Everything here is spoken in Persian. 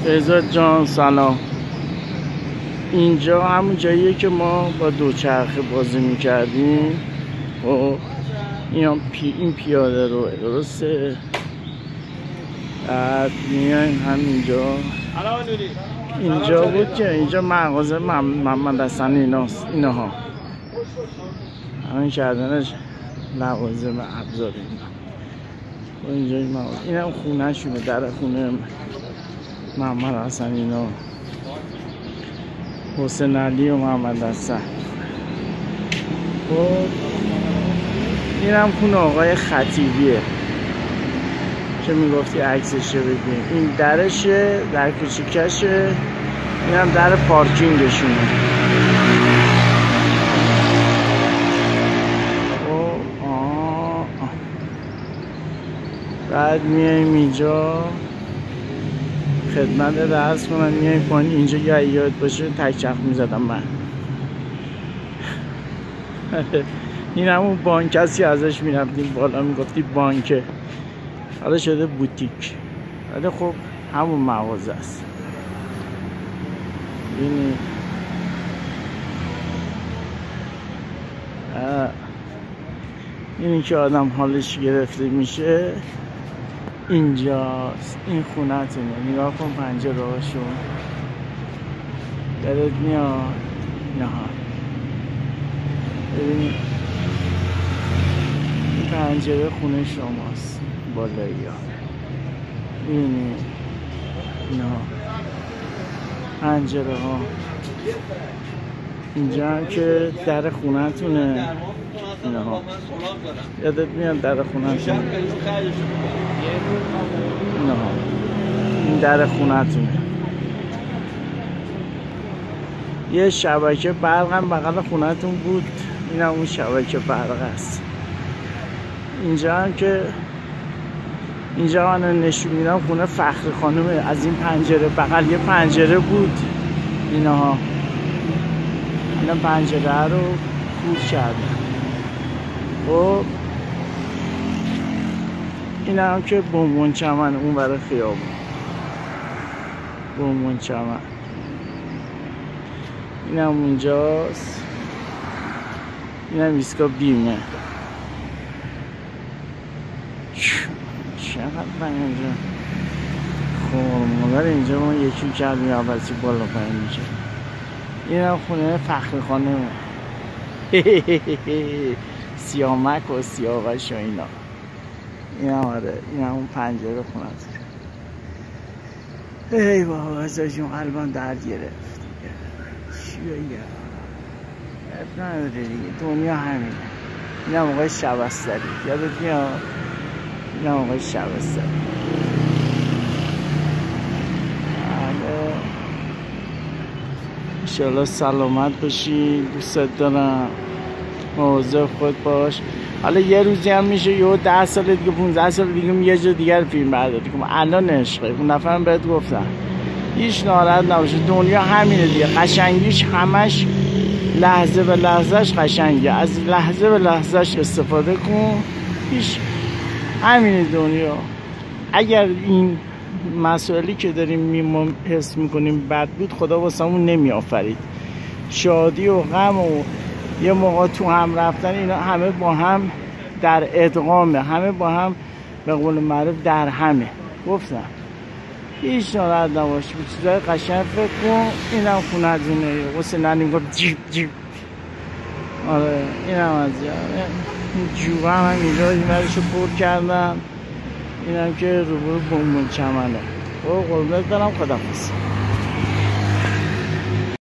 بهزاد جان سلام. اینجا همون جاییه که ما با دوچرخه بازی میکردیم. خب این پیاده رو درسته، بعد میایم همینجا. اینجا بود که اینجا مغازه محمد حسن اینها همین کردنش لوازم ابزار اینا. اینجا این مغازه، این هم خونه شونه، در خونه محمد حسن اینا، حسین علی و محمد حسن. خب این هم خونه آقای خطیبیه که میگفتی عکسشه ببین. این درشه، در کوچیکشه. این هم در پارکینگشونه. بعد میایم اینجا خدمت درس کنم، میایم پایین. اینجا یا یاد باشه تک چرخ میزدم من. این همون بانک هستی، ازش میرفتیم بالا میگفتی بانکه، حالا شده بوتیک. ولی خب همون مغازه است. اینی که آدم حالش گرفته میشه اینجاست. این خونتونه، نگاه کن پنجره هاشون دلت میاد. نه ببین این پنجره خونه شماست بالایی ها. ببینی نه پنجره ها. اینجا هم که در خونه تونه. نه یادت میاد در خونه تونه. نه این در خونه تونه. یه شبکه برق هم بغل خونه تون بود. این هم اون شبکه برق است. اینجا هم که اینجا من نشون میدم خونه فخر خانومه. از این پنجره بغل یه پنجره بود. اینا پنجره رو خورد کردن. خب این هم که بومبون چمن اون برای خیابون. بومبون چمن این هم اونجاست. این هم ایستگاه بیمه. چقدر من اینجا خورمادر اینجا ما یکی کردیم عوضی بالا پایین میشه. این هم خونه فخر خانه سیامک و سیاوش و اینا. این هم آره، این هم اون پنجره خونه است. ای بابا ازشون قلبم درد گرفت. چی بگم؟ اب نداره دیگه، دنیا همینه. این هم آقای شبستری، یادت میاد؟ این هم آقای شبستری. انشالله سلامت باشی، دوستت دارم، مواظب خود باش. حالا یه روزی هم میشه یه 10 سال دیگه 15 سال دیگه یه جا دیگر فیلم برداری کنم. الان عشقه، اون نفرم بهت گفتم هیچ ناراحت نباشه. دنیا همینه دیگه، قشنگیش همش لحظه به لحظهش قشنگه. از لحظه به لحظهش استفاده کن. هیچ همینه دنیا. اگر این مسائلی که داریم حس میکنیم بد بود، خدا واسمون نمی آفرید. شادی و غم و یه موقع تو هم رفتن، اینا همه با هم در ادغامه، همه با هم به قول معروف در همه. گفتم هیچ ناراحت نباش، به چیزای قشنگ فکر کن. این هم خونه از اینه. حسین علی میگفت جیب جیب. آره این هم از این جوبه هم اینجا این برشو پر کردم. این هم که روبرو بومبون چمنه. قربونت برم، خداحافظ.